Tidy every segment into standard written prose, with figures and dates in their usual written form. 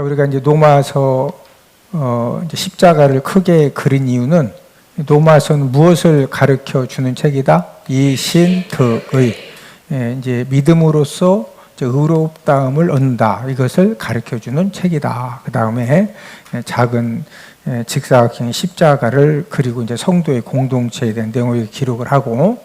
우리가 이제 로마서 이제 십자가를 크게 그린 이유는 로마서는 무엇을 가르쳐 주는 책이다? 이신득의 이제 믿음으로써 의롭다함을 얻는다. 이것을 가르쳐 주는 책이다. 그 다음에 작은 직사각형의 십자가를 그리고 이제 성도의 공동체에 대한 내용을 기록을 하고,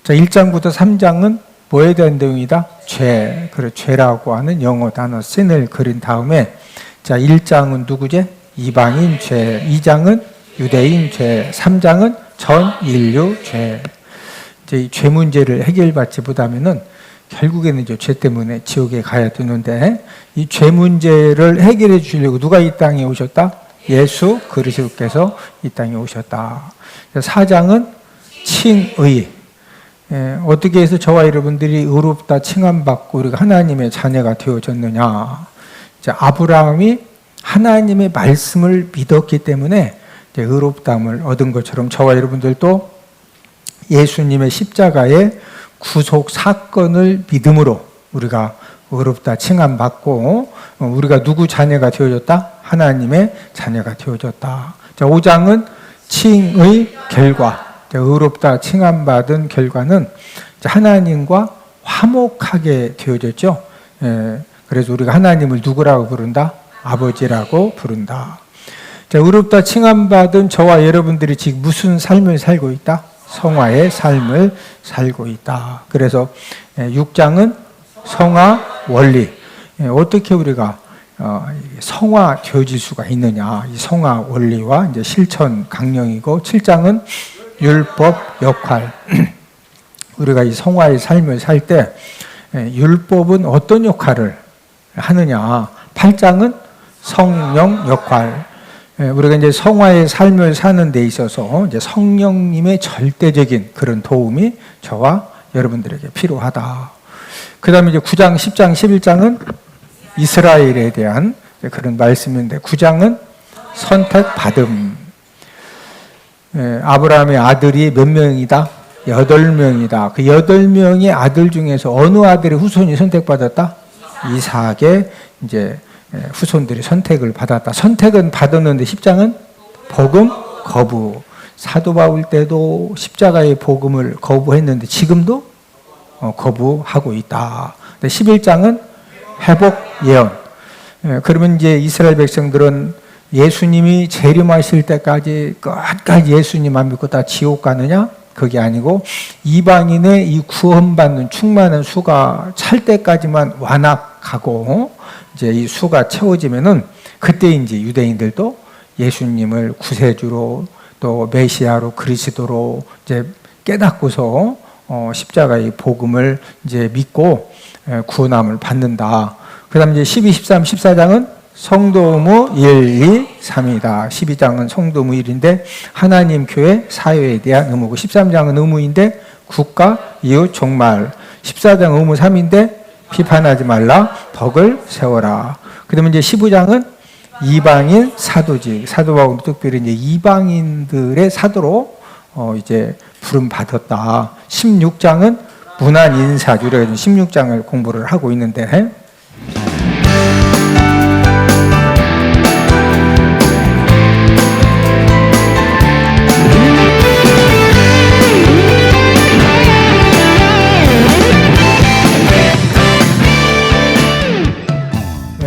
자 1장부터 3장은 뭐에 대한 내용이다? 죄. 그래 죄라고 하는 영어 단어 sin을 그린 다음에, 자 1장은 누구지? 이방인 죄. 2장은 유대인 죄. 3장은 전 인류 죄. 이제 이 죄 문제를 해결받지 못하면은 결국에는 이제 죄 때문에 지옥에 가야 되는데, 이 죄 문제를 해결해 주려고 누가 이 땅에 오셨다? 예수 그리스도께서 이 땅에 오셨다. 4장은 칭의. 어떻게 해서 저와 여러분들이 의롭다 칭함받고 우리가 하나님의 자녀가 되어졌느냐. 아브라함이 하나님의 말씀을 믿었기 때문에 의롭다함을 얻은 것처럼 저와 여러분들도 예수님의 십자가의 구속 사건을 믿음으로 우리가 의롭다 칭함받고, 우리가 누구 자녀가 되어졌다? 하나님의 자녀가 되어졌다. 자 5장은 칭의 결과. 의롭다 칭함받은 결과는 하나님과 화목하게 되어졌죠. 그래서 우리가 하나님을 누구라고 부른다? 아버지라고 부른다. 자, 의롭다 칭함받은 저와 여러분들이 지금 무슨 삶을 살고 있다? 성화의 삶을 살고 있다. 그래서 6장은 성화 원리. 어떻게 우리가 성화 되어질 수가 있느냐. 이 성화 원리와 이제 실천 강령이고, 7장은 율법 역할. 우리가 이 성화의 삶을 살 때 율법은 어떤 역할을 하느냐. 8장은 성령 역할. 우리가 이제 성화의 삶을 사는 데 있어서 이제 성령님의 절대적인 그런 도움이 저와 여러분들에게 필요하다. 그 다음에 이제 9장, 10장, 11장은 이스라엘에 대한 그런 말씀인데, 9장은 선택받음. 아브라함의 아들이 몇 명이다? 8명이다. 그 8명의 아들 중에서 어느 아들의 후손이 선택받았다? 이삭의 이제 후손들이 선택을 받았다. 선택은 받았는데 10장은 복음 거부. 사도 바울 때도 십자가의 복음을 거부했는데 지금도 거부하고 있다. 11장은 회복 예언. 그러면 이제 이스라엘 백성들은 예수님이 재림하실 때까지 끝까지 예수님만 믿고 다 지옥 가느냐? 그게 아니고 이방인의 이 구원받는 충만한 수가 찰 때까지만 완악하고, 이제 이 수가 채워지면은 그때 이제 유대인들도 예수님을 구세주로 또 메시아로 그리스도로 이제 깨닫고서 십자가의 복음을 이제 믿고 구원함을 받는다. 그다음 이제 12, 13, 14장은 성도 의무 1, 2, 3이다. 12장은 성도 의무 1인데 하나님 교회 사회에 대한 의무고, 13장은 의무인데 국가 이웃 종말, 14장 의무 3인데 비판하지 말라, 덕을 세워라. 그 다음에 이제 15장은 이방인 사도직. 사도 바울은 특별히 이제 이방인들의 사도로 이제 부름 받았다. 16장은 문안 인사주. 우리가 16장을 공부를 하고 있는데,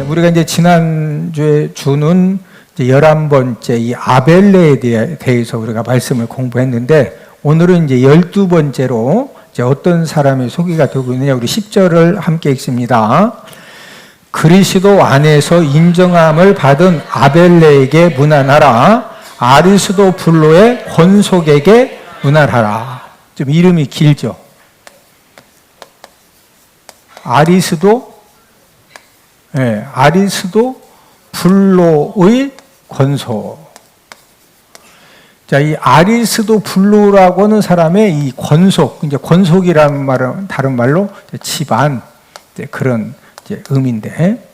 우리가 이제 지난주에 주는 11번째 이 아벨레에 대해서 우리가 말씀을 공부했는데, 오늘은 이제 12번째로 이제 어떤 사람이 소개가 되고 있느냐. 우리 10절을 함께 읽습니다. 그리스도 안에서 인정함을 받은 아벨레에게 문안하라. 아리스도 불로의 권속에게 문안하라. 좀 이름이 길죠. 아리스도 불로의 권속. 자, 이 아리스도 불로라고 하는 사람의 이 권속, 이제 권속이라는 말은 다른 말로 집안, 그런 이제 의미인데,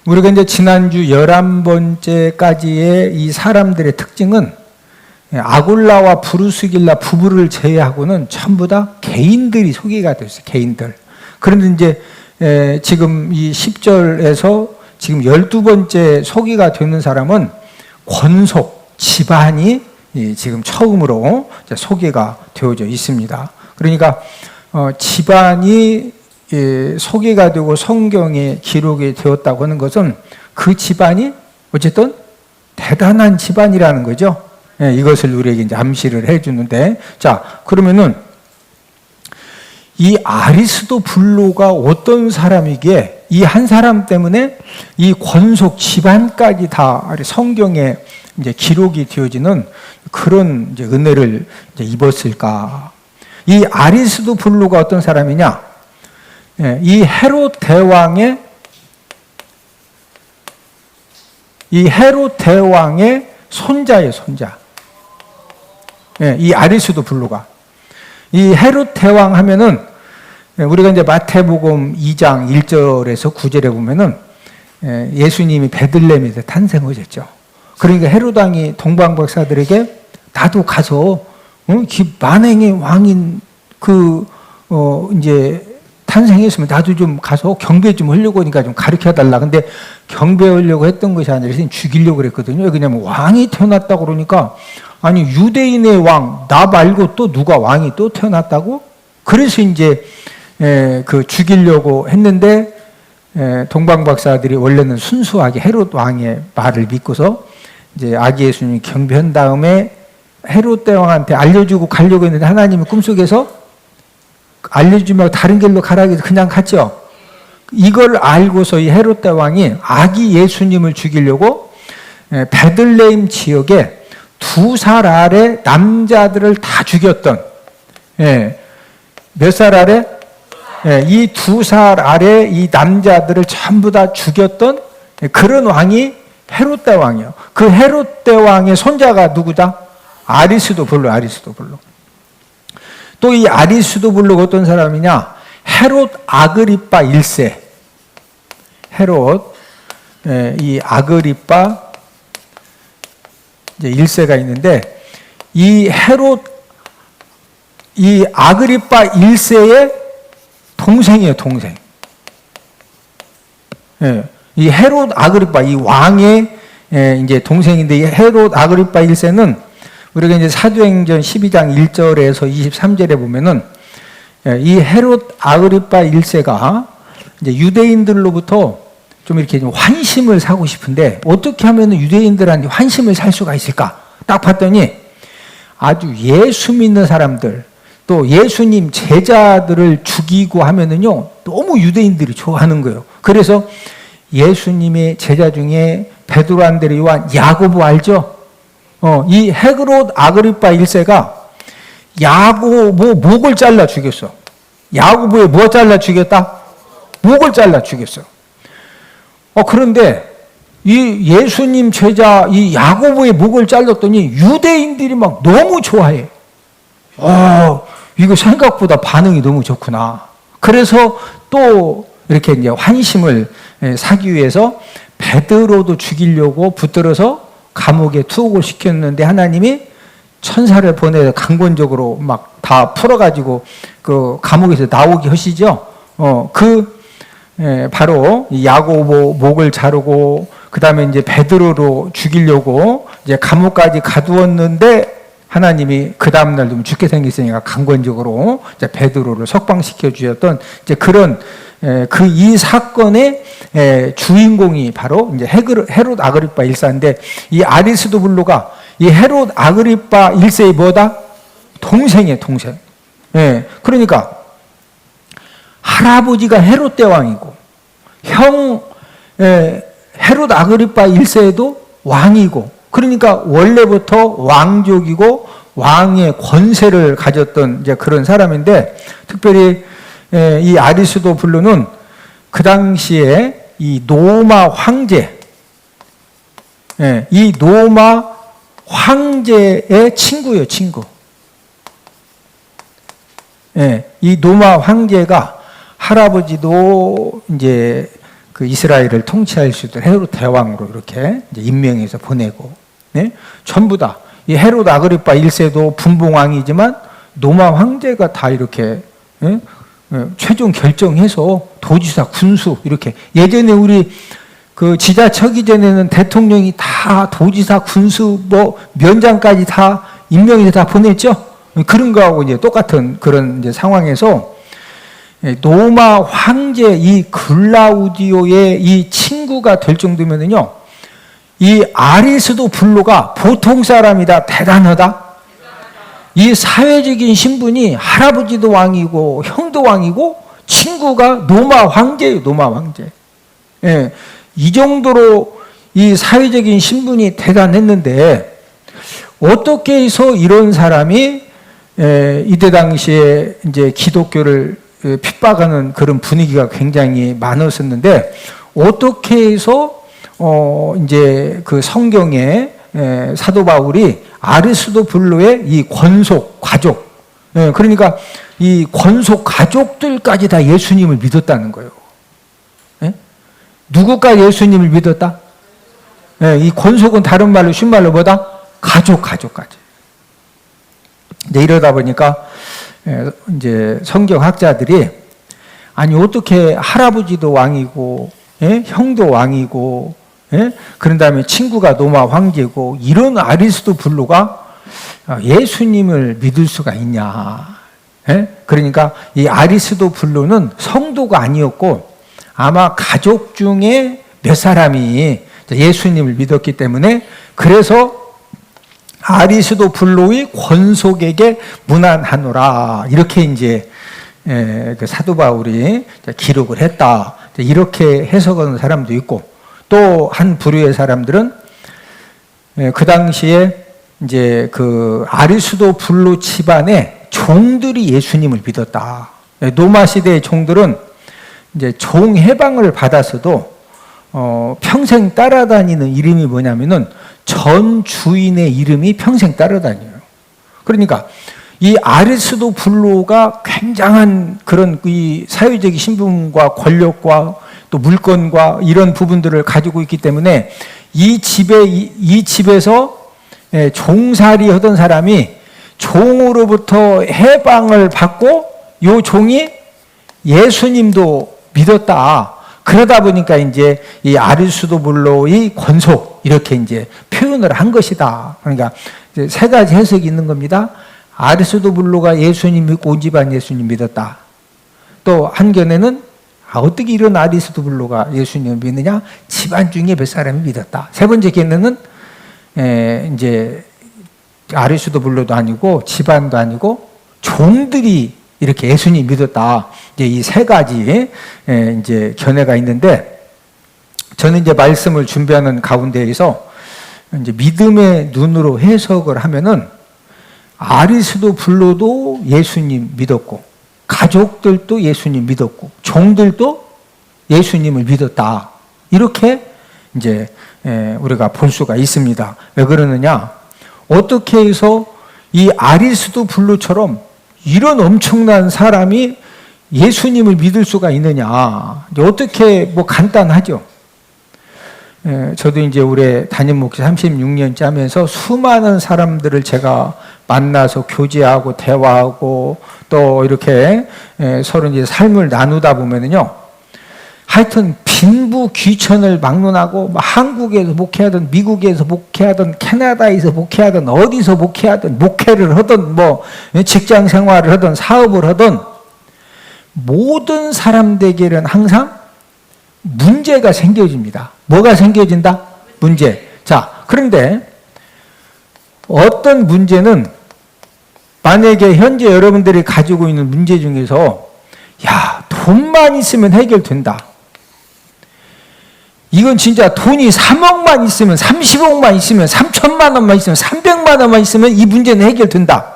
우리가 이제 지난주 11번째까지의 이 사람들의 특징은 아굴라와 브루스길라 부부를 제외하고는 전부 다 개인들이 소개가 됐어요. 개인들. 그런데 이제 지금 이 10절에서 지금 12번째 소개가 되는 사람은 권속, 집안이 지금 처음으로 소개가 되어져 있습니다. 그러니까 집안이 소개가 되고 성경에 기록이 되었다고 하는 것은 그 집안이 어쨌든 대단한 집안이라는 거죠. 이것을 우리에게 이제 암시를 해주는데, 자, 그러면은 이 아리스도블로가 어떤 사람이기에 이 한 사람 때문에 이 권속 집안까지 다 성경에 이제 기록이 되어지는 그런 이제 은혜를 이제 입었을까? 이 아리스도블로가 어떤 사람이냐? 이 헤롯 대왕의 손자예요, 손자. 이 아리스도블로가. 이 헤롯 대왕 하면은 우리가 이제 마태복음 2장 1절에서 9절에 보면은 예수님이 베들레헴에서 탄생하셨죠. 그러니까 헤롯 왕이 동방 박사들에게 나도 가서 만행의 왕인 이제 탄생했으면 나도 좀 가서 경배 좀 하려고 하니까 좀 가르쳐 달라. 근데 경배하려고 했던 것이 아니라 죽이려고 그랬거든요. 왜냐면 왕이 태어났다고 그러니까 아니 유대인의 왕 나 말고 또 누가 왕이 또 태어났다고? 그래서 이제 죽이려고 했는데 동방 박사들이 원래는 순수하게 헤롯 왕의 말을 믿고서 이제 아기 예수님 경배한 다음에 헤롯 대왕한테 알려주고 가려고 했는데 하나님이 꿈속에서 알려주지 말고 다른 길로 가라 해서 그냥 갔죠. 이걸 알고서 이 헤롯 대왕이 아기 예수님을 죽이려고 베들레헴 지역에 2살 아래 남자들을 다 죽였던, 몇 살 아래? 이 2살 아래 이 남자들을 전부 다 죽였던 그런 왕이 헤롯 대왕이요. 그 헤롯 대왕의 손자가 누구다? 아리스도블로. 또 이 아리스도블로가 어떤 사람이냐? 헤롯 아그리파 1세. 헤롯, 이 아그리파 1세가 있는데, 이 아그리파 1세의 동생이에요, 동생. 이 헤롯 아그리파, 이 왕의 이제 동생인데, 이 헤롯 아그리파 1세는 우리가 이제 사도행전 12장 1절에서 23절에 보면은 이 헤롯 아그리파 1세가 이제 유대인들로부터 좀 이렇게 좀 환심을 사고 싶은데 어떻게 하면 유대인들한테 환심을 살 수가 있을까? 딱 봤더니 아주 예수 믿는 사람들 또 예수님 제자들을 죽이고 하면은요 너무 유대인들이 좋아하는 거예요. 그래서 예수님의 제자 중에 베드로, 안드레, 요한, 야고보 알죠? 이 헤롯 아그리파 1세가 야고보 목을 잘라 죽였어. 야고보의 뭐 잘라 죽였다? 목을 잘라 죽였어. 그런데 이 예수님 제자 이 야고보의 목을 잘랐더니 유대인들이 막 너무 좋아해. 이거 생각보다 반응이 너무 좋구나. 그래서 또 이렇게 이제 환심을 사기 위해서 베드로도 죽이려고 붙들어서 감옥에 투옥을 시켰는데 하나님이 천사를 보내서 강권적으로 막 다 풀어가지고 그 감옥에서 나오게 하시죠. 바로 야고보 목을 자르고 그 다음에 이제 베드로로 죽이려고 이제 감옥까지 가두었는데 하나님이 그 다음날 좀 죽게 생겼으니까 강권적으로 이제 베드로를 석방시켜 주셨던 이제 그런 그 이 사건의 주인공이 바로 이제 헤롯 아그리파 1세인데 이 아리스도블로가 이 헤롯 아그리파 1세의 뭐다? 동생이에요, 동생. 그러니까 할아버지가 헤롯 대왕이고 형 헤롯 아그리파 1세도 왕이고 그러니까 원래부터 왕족이고 왕의 권세를 가졌던 이제 그런 사람인데 특별히 이 아리스도블로는 그 당시에 이 노마 황제, 이 노마 황제의 친구예요, 친구. 이 노마 황제가 할아버지도 이제 그 이스라엘을 통치할 수 있도록 헤롯 대왕으로 이렇게 이제 임명해서 보내고, 전부 다 이 헤롯 아그리파 1세도 분봉왕이지만 노마 황제가 다 이렇게 최종 결정해서 도지사, 군수 이렇게 예전에 우리 그 지자처기 전에는 대통령이 다 도지사, 군수, 뭐 면장까지 다 임명해서 다 보냈죠. 그런 거하고 이제 똑같은 그런 이제 상황에서 로마 황제 이 글라우디오의 이 친구가 될 정도면은요, 이 아리스도블로가 보통 사람이다, 대단하다. 이 사회적인 신분이 할아버지도 왕이고 형도 왕이고 친구가 로마 황제예요, 로마 황제. 예, 이 정도로 이 사회적인 신분이 대단했는데 어떻게 해서 이런 사람이 이때 당시에 이제 기독교를 핍박하는 그런 분위기가 굉장히 많았었는데 어떻게 해서 이제 그 성경에 사도 바울이 아리스도블로의 이 권속 가족, 그러니까 이 권속 가족들까지 다 예수님을 믿었다는 거예요. 누구까지 예수님을 믿었다? 이 권속은 다른 말로 쉬운 말로 뭐다? 가족까지. 이제 이러다 보니까 이제 성경학자들이 아니 어떻게 할아버지도 왕이고 형도 왕이고 그런 다음에 친구가 로마 황제고 이런 아리스도블로가 예수님을 믿을 수가 있냐. 그러니까 이 아리스도블로는 성도가 아니었고 아마 가족 중에 몇 사람이 예수님을 믿었기 때문에 그래서 아리스도블로의 권속에게 문안하노라 이렇게 이제 그 사도 바울이 기록을 했다 이렇게 해석하는 사람도 있고 또 한 부류의 사람들은 그 당시에 이제 그 아리스도블로 집안의 종들이 예수님을 믿었다. 로마 시대의 종들은 이제 종 해방을 받았어도 평생 따라다니는 이름이 뭐냐면은 전 주인의 이름이 평생 따라다녀요. 그러니까 이 아리스도블로가 굉장한 그런 이 사회적인 신분과 권력과 또 물건과 이런 부분들을 가지고 있기 때문에 이 집에서 종살이 하던 사람이 종으로부터 해방을 받고 요 종이 예수님도 믿었다. 그러다 보니까 이제 이 아리스도블로의 권속 이렇게 이제 표현을 한 것이다. 그러니까 이제 세 가지 해석이 있는 겁니다. 아리스도블로가 예수님 믿고 온 집안 예수님 믿었다. 또 한견에는 어떻게 이런 아리스도블로가 예수님을 믿느냐? 집안 중에 몇 사람이 믿었다. 세 번째 견해는 이제 아리스도블로도 아니고 집안도 아니고 종들이 이렇게 예수님 믿었다. 이제 이 세 가지 이제 견해가 있는데 저는 이제 말씀을 준비하는 가운데에서 이제 믿음의 눈으로 해석을 하면은 아리스도블로도 예수님 믿었고 가족들도 예수님 믿었고 종들도 예수님을 믿었다. 이렇게 이제 우리가 볼 수가 있습니다. 왜 그러느냐? 어떻게 해서 이 아리스도블로처럼 이런 엄청난 사람이 예수님을 믿을 수가 있느냐? 어떻게 뭐 간단하죠. 저도 이제 올해 담임 목사 36년째 하면서 수많은 사람들을 제가 만나서 교제하고 대화하고 또 이렇게 서로 이제 삶을 나누다 보면은요. 하여튼 빈부 귀천을 막론하고 한국에서 목회하든 미국에서 목회하든 캐나다에서 목회하든 어디서 목회하든 목회를 하든 뭐 직장 생활을 하든 사업을 하든 모든 사람들에게는 항상 문제가 생겨집니다. 뭐가 생겨진다? 문제. 자, 그런데 어떤 문제는 만약에 현재 여러분들이 가지고 있는 문제 중에서 야, 돈만 있으면 해결된다. 이건 진짜 돈이 3억만 있으면 30억만 있으면 3천만 원만 있으면 300만 원만 있으면 이 문제는 해결된다.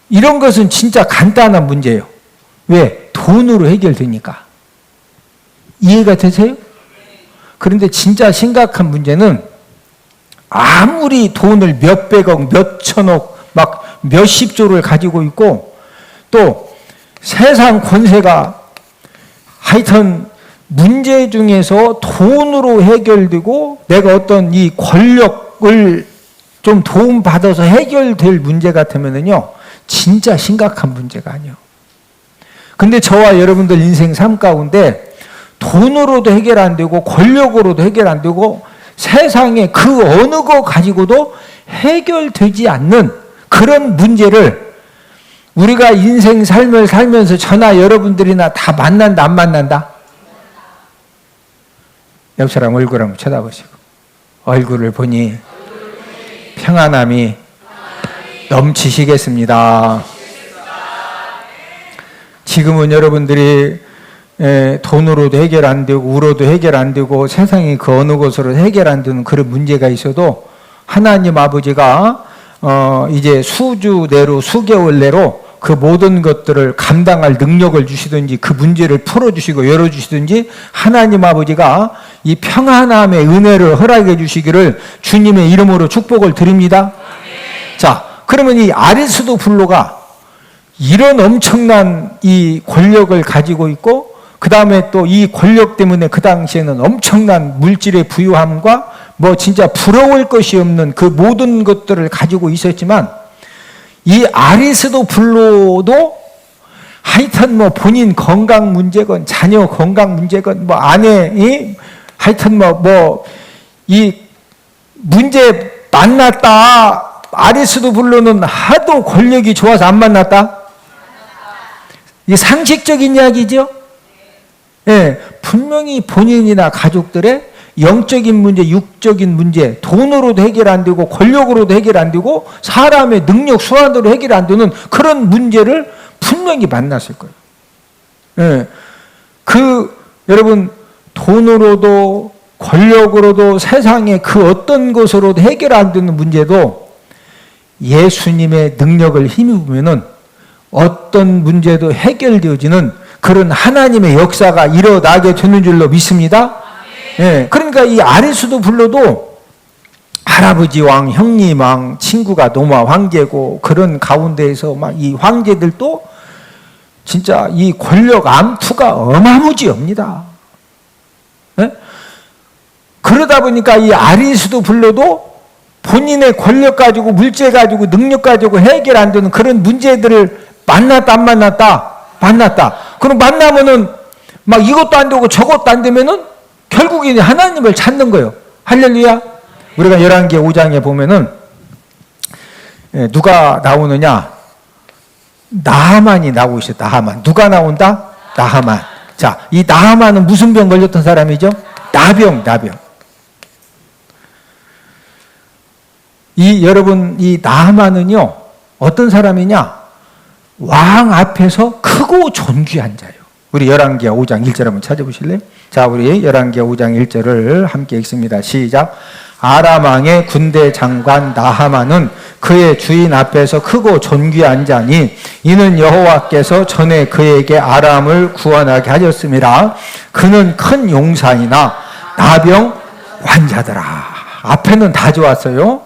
이런 것은 진짜 간단한 문제예요. 왜? 돈으로 해결되니까. 이해가 되세요? 그런데 진짜 심각한 문제는 아무리 돈을 몇백억, 몇천억, 막 몇십조를 가지고 있고 또 세상 권세가 하여튼 문제 중에서 돈으로 해결되고 내가 어떤 이 권력을 좀 도움받아서 해결될 문제 같으면은요, 진짜 심각한 문제가 아니에요. 근데 저와 여러분들 인생 삶 가운데 돈으로도 해결 안 되고 권력으로도 해결 안 되고 세상에 그 어느 거 가지고도 해결되지 않는 그런 문제를 우리가 인생 삶을 살면서 저나 여러분들이나 다 만난다 안 만난다? 옆 사람 얼굴 한번 쳐다보시고 얼굴을 보니 평안함이 넘치시겠습니다. 지금은 여러분들이 돈으로도 해결 안 되고 우로도 해결 안 되고 세상이 그 어느 곳으로 해결 안 되는 그런 문제가 있어도 하나님 아버지가 이제 수주 내로 수개월 내로 그 모든 것들을 감당할 능력을 주시든지 그 문제를 풀어주시고 열어주시든지 하나님 아버지가 이 평안함의 은혜를 허락해 주시기를 주님의 이름으로 축복을 드립니다. 자, 그러면 이 아리스도블로가 이런 엄청난 이 권력을 가지고 있고 그 다음에 또 이 권력 때문에 그 당시에는 엄청난 물질의 부유함과 뭐 진짜 부러울 것이 없는 그 모든 것들을 가지고 있었지만 이 아리스도블로도 하여튼 뭐 본인 건강 문제건 자녀 건강 문제건 뭐 아내 하여튼 뭐 이 문제 만났다. 아리스도블로는 하도 권력이 좋아서 안 만났다. 이게 상식적인 이야기죠. 예, 분명히 본인이나 가족들의 영적인 문제, 육적인 문제, 돈으로도 해결 안 되고 권력으로도 해결 안 되고 사람의 능력, 수완으로 해결 안 되는 그런 문제를 분명히 만났을 거예요. 예, 여러분 돈으로도 권력으로도 세상의 그 어떤 것으로도 해결 안 되는 문제도 예수님의 능력을 힘입으면은 어떤 문제도 해결되어지는 그런 하나님의 역사가 일어나게 되는 줄로 믿습니다. 예, 그러니까 이 아리스도블로도 할아버지 왕, 형님 왕, 친구가 로마 황제고 그런 가운데에서 막 이 황제들도 진짜 이 권력 암투가 어마무지합니다. 예? 그러다 보니까 이 아리스도블로도 본인의 권력 가지고 물질 가지고 능력 가지고 해결 안 되는 그런 문제들을 만났다 안 만났다? 만났다. 그럼 만나면은 막 이것도 안 되고 저것도 안 되면은 결국에는 하나님을 찾는 거예요. 할렐루야. 우리가 열왕기 5장에 보면은 누가 나오느냐? 나하만이 나오고 있어요. 나하만. 누가 나온다? 나하만. 자, 이 나하만은 무슨 병 걸렸던 사람이죠? 나병. 여러분 이 나하만은요 어떤 사람이냐? 왕 앞에서 크고 존귀한 자예요. 우리 열왕기하 5장 1절 한번 찾아보실래요? 자, 우리 열왕기하 5장 1절을 함께 읽습니다. 시작. 아람 왕의 군대 장관 나하만은 그의 주인 앞에서 크고 존귀한 자니 이는 여호와께서 전에 그에게 아람을 구원하게 하셨음이라. 그는 큰 용사이나 나병 환자더라. 앞에는 다 좋았어요.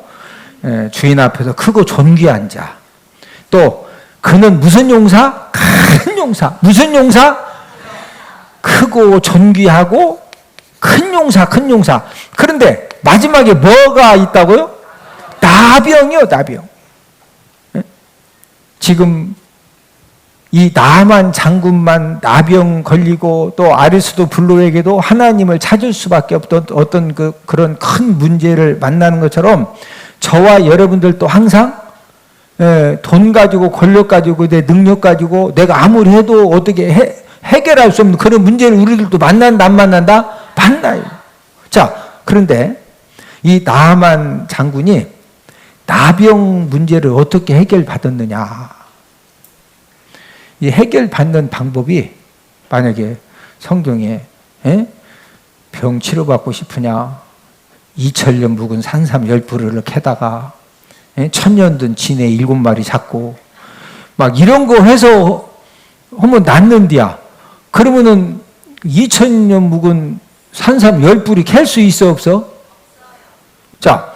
주인 앞에서 크고 존귀한 자. 또 그는 무슨 용사? 큰 용사. 무슨 용사? 크고 존귀하고 큰 용사. 그런데 마지막에 뭐가 있다고요? 나병이요, 나병. 지금 이 나만 장군만 나병 걸리고 또 아리스도블로에게도 하나님을 찾을 수밖에 없던 어떤 그런 큰 문제를 만나는 것처럼 저와 여러분들도 항상 돈 가지고 권력 가지고 내 능력 가지고 내가 아무리 해도 어떻게 해결할 수 없는 그런 문제를 우리들도 만난다 안 만난다? 만나요. 자, 그런데 이 나만 장군이 나병 문제를 어떻게 해결받았느냐? 이 해결받는 방법이 만약에 성경에 병 치료받고 싶으냐? 2000년 묵은 산삼 10부를 캐다가 1000년 든 진해 7마리 잡고 막 이런 거 해서 하면 낫는디야. 그러면은 2000년 묵은 산삼 10뿌리 캘 수 있어 없어? 자,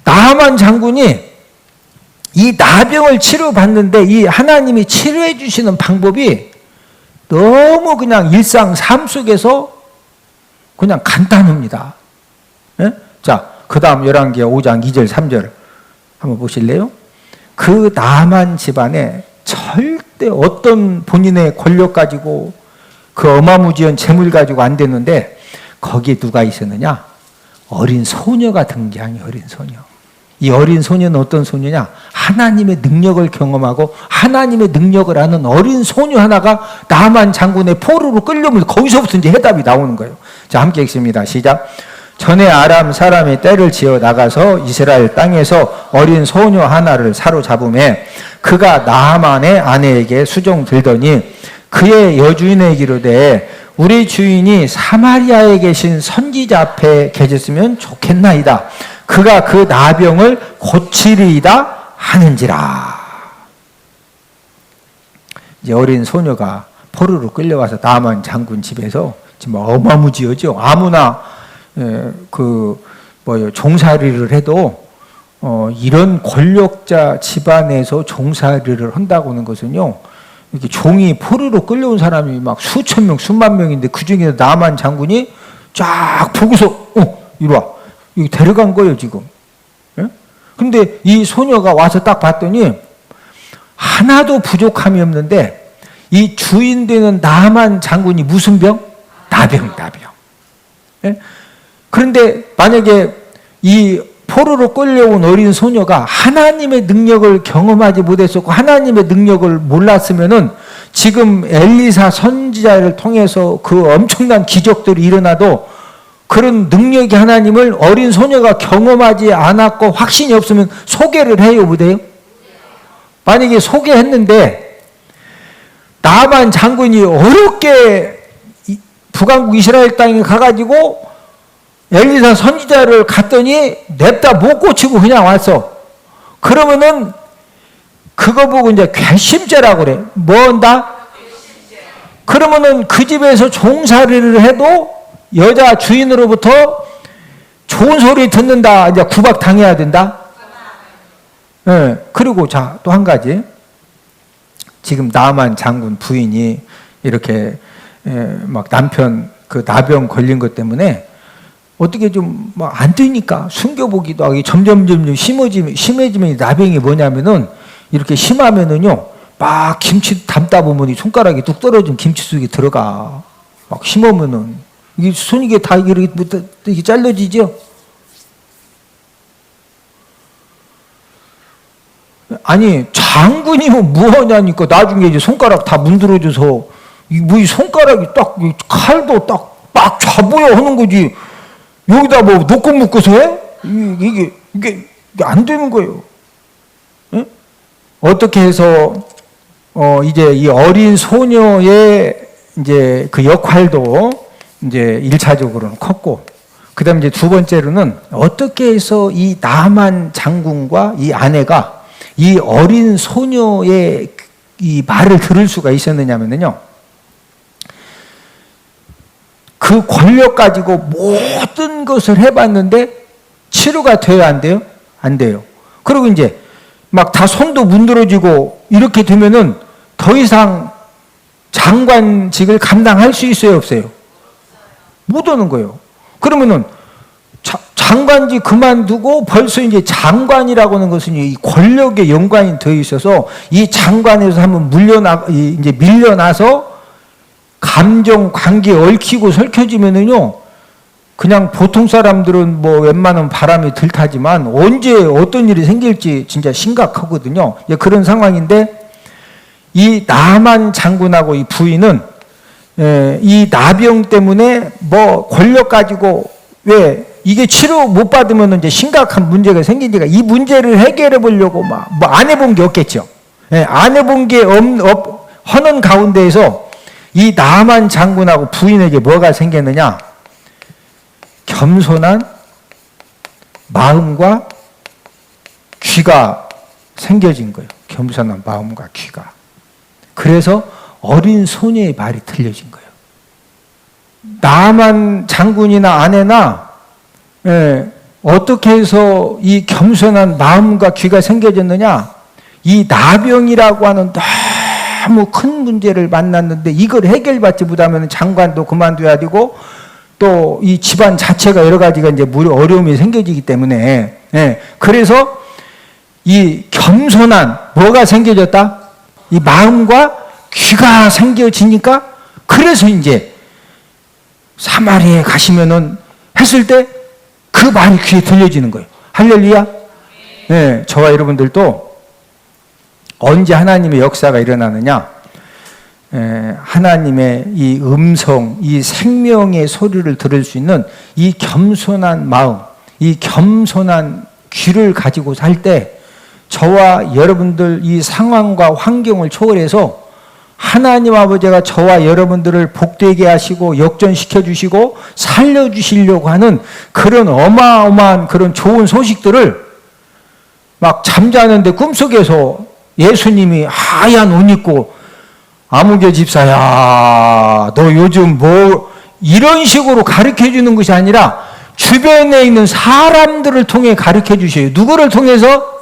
나하만 장군이 이 나병을 치료받는데 이 하나님이 치료해 주시는 방법이 너무 그냥 일상 삶 속에서 그냥 간단합니다. 자, 그 다음 열왕기하 5장 2절 3절 한번 보실래요? 그 나만 집안에 절대 어떤 본인의 권력 가지고 그 어마무지한 재물 가지고 안 됐는데 거기에 누가 있었느냐? 어린 소녀가 등장해. 어린 소녀. 이 어린 소녀는 어떤 소녀냐? 하나님의 능력을 경험하고 하나님의 능력을 아는 어린 소녀 하나가 나만 장군의 포로로 끌려오면서 거기서부터 이제 해답이 나오는 거예요. 자, 함께 읽습니다. 시작. 전에 아람 사람이 떼를 지어 나가서 이스라엘 땅에서 어린 소녀 하나를 사로잡음에 그가 나아만의 아내에게 수종 들더니 그의 여주인에게 이르되 우리 주인이 사마리아에 계신 선지자 앞에 계셨으면 좋겠나이다. 그가 그 나병을 고치리이다 하는지라. 이제 어린 소녀가 포로로 끌려와서 나만 장군 집에서 지금 어마무지하죠. 아무나 종살이를 해도 이런 권력자 집안에서 종살이를 한다고 하는 것은요, 이렇게 종이 포로로 끌려온 사람이 막 수천 명, 수만 명인데 그 중에 나만 장군이 쫙 보고서 이리 와. 이거 데려간 거예요, 지금. 예? 근데 이 소녀가 와서 딱 봤더니 하나도 부족함이 없는데 이 주인 되는 나만 장군이 무슨 병? 나병. 예? 그런데 만약에 이 포로로 끌려온 어린 소녀가 하나님의 능력을 경험하지 못했었고 하나님의 능력을 몰랐으면은 지금 엘리사 선지자를 통해서 그 엄청난 기적들이 일어나도 그런 능력의 하나님을 어린 소녀가 경험하지 않았고 확신이 없으면 소개를 해요, 못해요? 만약에 소개했는데 나만 장군이 어렵게 북왕국 이스라엘 땅에 가가지고 엘리사 선지자를 갔더니 냅다 못 고치고 그냥 왔어. 그러면은 그거 보고 이제 괘씸죄라고 그래. 뭐 한다? 그러면은 그 집에서 종살이를 해도 여자 주인으로부터 좋은 소리 듣는다. 이제 구박 당해야 된다. 예. 그리고 자, 또 한 가지. 지금 나만 장군 부인이 이렇게 막 남편 그 나병 걸린 것 때문에 어떻게 좀 뭐 안 되니까 숨겨보기도 하고 점점 심해지면 나병이 뭐냐면은 이렇게 심하면은요 막 김치 담다 보면 이 손가락이 뚝 떨어진 김치 속에 들어가. 막 심으면은 이게 손이게 다 이렇게 잘라지죠. 아니 장군이면 뭐하냐니까 나중에 이제 손가락 다 문드러져서 이 손가락이 딱 칼도 딱 막 잡아야 하는 거지. 여기다 뭐 놓고 묶어서 해? 이게 안 되는 거예요. 응? 어떻게 해서 이제 이 어린 소녀의 이제 그 역할도 이제 1차적으로는 컸고, 그 다음에 이제 두 번째로는 어떻게 해서 이 나만 장군과 이 아내가 이 어린 소녀의 이 말을 들을 수가 있었느냐면요. 그 권력 가지고 모든 것을 해봤는데 치료가 돼요, 안 돼요? 안 돼요. 그리고 이제 막 다 손도 문드러지고 이렇게 되면은 더 이상 장관직을 감당할 수 있어요, 없어요? 못 하는 거예요. 그러면은 장관직 그만두고 벌써 이제 장관이라고 하는 것은 이 권력에 연관이 되어 있어서 이 장관에서 한번 이제 밀려나서 감정 관계에 얽히고 설켜지면은요, 그냥 보통 사람들은 뭐 웬만하면 바람이 들 타지만 언제 어떤 일이 생길지 진짜 심각하거든요. 그런 상황인데 이 나만 장군하고 이 부인은 이 나병 때문에 뭐 권력 가지고 왜 이게 치료 못 받으면 이제 심각한 문제가 생기니까 이 문제를 해결해 보려고 뭐 안 해본 게 없겠죠. 안 해본 게 하는 가운데에서 이 나만 장군하고 부인에게 뭐가 생겼느냐? 겸손한 마음과 귀가 생겨진 거예요. 겸손한 마음과 귀가. 그래서 어린 소녀의 말이 들려진 거예요. 나만 장군이나 아내나 어떻게 해서 이 겸손한 마음과 귀가 생겨졌느냐? 이 나병이라고 하는 너무 큰 문제를 만났는데 이걸 해결받지 못하면 장관도 그만둬야 되고 또 이 집안 자체가 여러 가지가 이제 어려움이 생겨지기 때문에 그래서 이 겸손한 뭐가 생겨졌다? 이 마음과 귀가 생겨지니까 그래서 이제 사마리아에 가시면은 했을 때 그 말이 귀에 들려지는 거예요. 할렐루야. 네, 저와 여러분들도 언제 하나님의 역사가 일어나느냐? 하나님의 이 음성, 이 생명의 소리를 들을 수 있는 이 겸손한 마음, 이 겸손한 귀를 가지고 살 때 저와 여러분들 이 상황과 환경을 초월해서 하나님 아버지가 저와 여러분들을 복되게 하시고 역전시켜 주시고 살려 주시려고 하는 그런 어마어마한 그런 좋은 소식들을 막 잠자는데 꿈속에서 예수님이 하얀 옷 입고 아무개 집사야 너 요즘 뭐 이런 식으로 가르쳐 주는 것이 아니라 주변에 있는 사람들을 통해 가르쳐 주셔요. 누구를 통해서?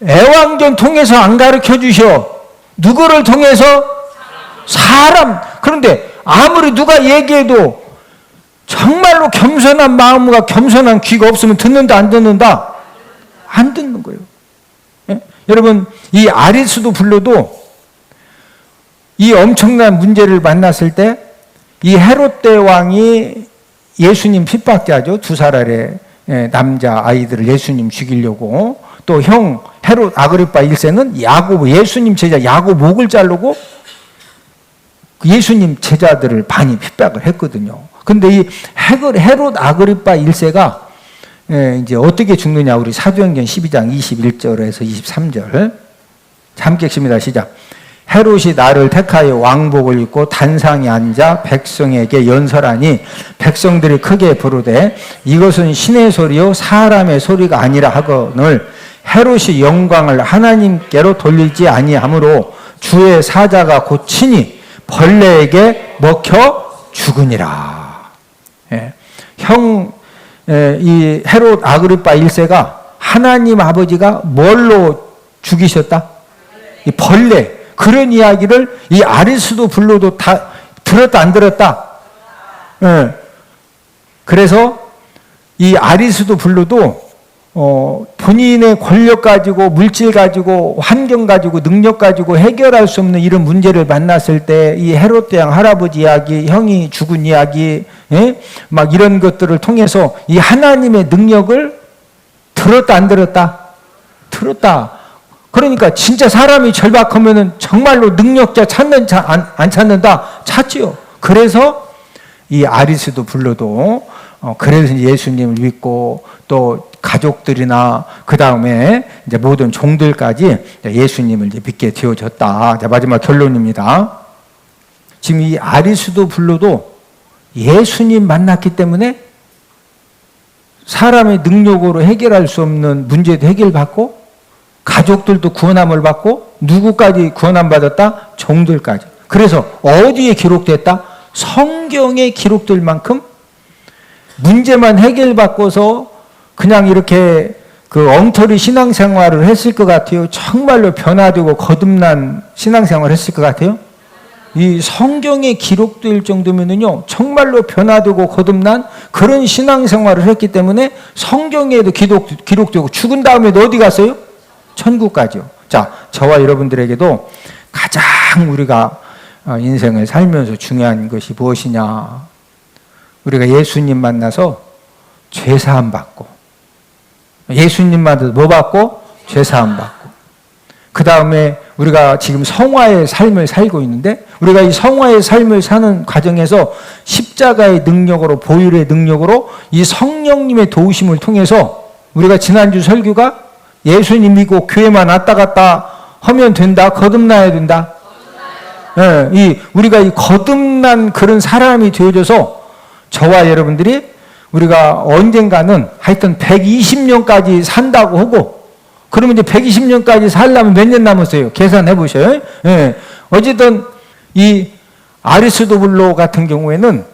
애왕전 통해서 안 가르쳐 주셔. 누구를 통해서? 사람. 그런데 아무리 누가 얘기해도 정말로 겸손한 마음과 겸손한 귀가 없으면 듣는다 안 듣는다? 안 듣는 거예요. 예? 여러분 이 아리스도 불러도 이 엄청난 문제를 만났을 때 이 헤롯 대왕이 예수님 핍박자죠. 2살 아래 남자 아이들을 예수님 죽이려고 또 형 헤롯 아그리파 1세는 야곱 예수님 제자 야곱 목을 자르고 예수님 제자들을 많이 핍박을 했거든요. 근데 이 헤롯 아그리파 1세가 이제 어떻게 죽느냐 우리 사도행전 12장 21절에서 23절 함께 읽습니다. 시작. 헤롯이 나를 택하여 왕복을 입고 단상에 앉아 백성에게 연설하니 백성들이 크게 부르되 이것은 신의 소리요 사람의 소리가 아니라 하거늘 헤롯이 영광을 하나님께로 돌리지 아니하므로 주의 사자가 곧 친히 벌레에게 먹혀 죽으니라. 예. 이 헤롯 아그리파 1세가 하나님 아버지가 뭘로 죽이셨다? 이 벌레. 그런 이야기를 이 아리스도 불러도 다 들었다 안 들었다? 예. 그래서 이 아리스도 불러도 본인의 권력 가지고 물질 가지고 환경 가지고 능력 가지고 해결할 수 없는 이런 문제를 만났을 때 이 헤롯 대왕 할아버지 이야기, 형이 죽은 이야기, 예? 막 이런 것들을 통해서 이 하나님의 능력을 들었다 안 들었다? 들었다. 그러니까 진짜 사람이 절박하면은 정말로 능력자 안 찾는다? 찾지요. 그래서 이 아리스도 불러도 그래서 예수님을 믿고 또 가족들이나 그 다음에 이제 모든 종들까지 예수님을 이제 믿게 되어졌다. 자, 마지막 결론입니다. 지금 이 아리스도 불러도 예수님 만났기 때문에 사람의 능력으로 해결할 수 없는 문제도 해결받고 가족들도 구원함을 받고 누구까지 구원함 받았다? 종들까지. 그래서 어디에 기록됐다? 성경에 기록될 만큼 문제만 해결받고서 그냥 이렇게 그 엉터리 신앙생활을 했을 것 같아요. 정말로 변화되고 거듭난 신앙생활을 했을 것 같아요. 이 성경에 기록될 정도면은요, 정말로 변화되고 거듭난 그런 신앙생활을 했기 때문에 성경에도 기록되고 죽은 다음에도 어디 갔어요? 천국까지요. 자, 저와 여러분들에게도 가장 우리가 인생을 살면서 중요한 것이 무엇이냐? 우리가 예수님 만나서 죄사함 받고, 예수님 만나서 뭐 받고? 죄사함 받고. 그 다음에 우리가 지금 성화의 삶을 살고 있는데, 우리가 이 성화의 삶을 사는 과정에서 십자가의 능력으로, 보혈의 능력으로 이 성령님의 도우심을 통해서 우리가 지난주 설교가 예수님 믿고 교회만 왔다 갔다 하면 된다? 거듭나야 된다? 예, 우리가 이 거듭난 그런 사람이 되어져서 저와 여러분들이 우리가 언젠가는 하여튼 120년까지 산다고 하고, 그러면 이제 120년까지 살려면 몇 년 남았어요? 계산해 보셔요. 예. 어쨌든 이 아리스도블로 같은 경우에는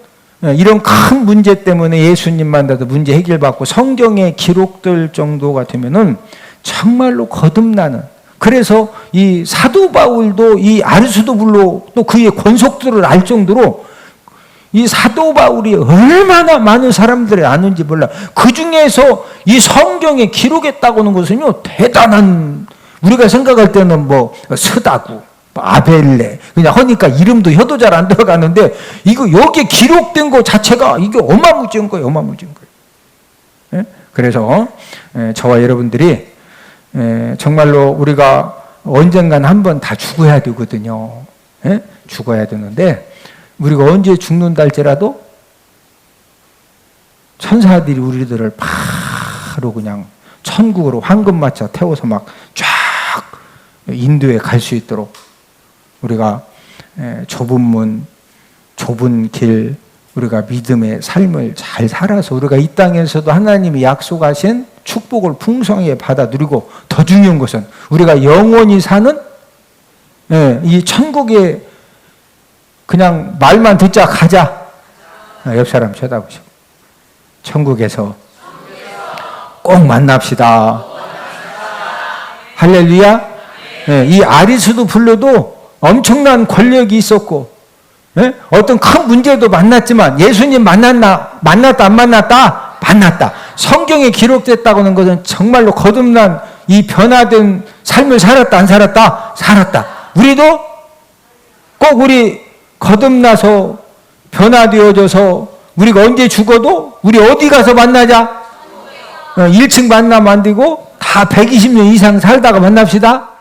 이런 큰 문제 때문에 예수님 만나도 문제 해결받고 성경에 기록될 정도가 되면은 정말로 거듭나는, 그래서 이 사도 바울도 이 아리스도블로 또 그의 권속들을 알 정도로 이 사도 바울이 얼마나 많은 사람들이 아는지 몰라. 그 중에서 이 성경에 기록했다고 하는 것은요, 대단한 우리가 생각할 때는 뭐 스다구, 아벨레 그냥 하니까 이름도 혀도 잘 안 들어가는데 이거 여기에 기록된 거 자체가 이게 어마무지한 거예요. 어마무지한 거예요. 예? 그래서 저와 여러분들이 정말로 우리가 언젠간 한번 다 죽어야 되거든요. 예? 죽어야 되는데 우리가 언제 죽는다 할지라도 천사들이 우리들을 바로 그냥 천국으로 황금마차 태워서 막 쫙 인도에 갈 수 있도록 우리가 좁은 문, 좁은 길, 우리가 믿음의 삶을 잘 살아서 우리가 이 땅에서도 하나님이 약속하신 축복을 풍성하게 받아 누리고 더 중요한 것은 우리가 영원히 사는 이 천국에 그냥 말만 듣자 가자. 옆 사람 쳐다보시고 천국에서 꼭 만납시다. 할렐루야. 이 아리수도 불러도 엄청난 권력이 있었고 어떤 큰 문제도 만났지만 예수님 만났다 안 만났다? 만났다. 성경에 기록됐다고 하는 것은 정말로 거듭난 이 변화된 삶을 살았다 안 살았다? 살았다. 우리도 꼭 우리 거듭나서 변화되어져서 우리가 언제 죽어도 우리 어디 가서 만나자? 1층 만나면 안 되고 다 120년 이상 살다가 만납시다.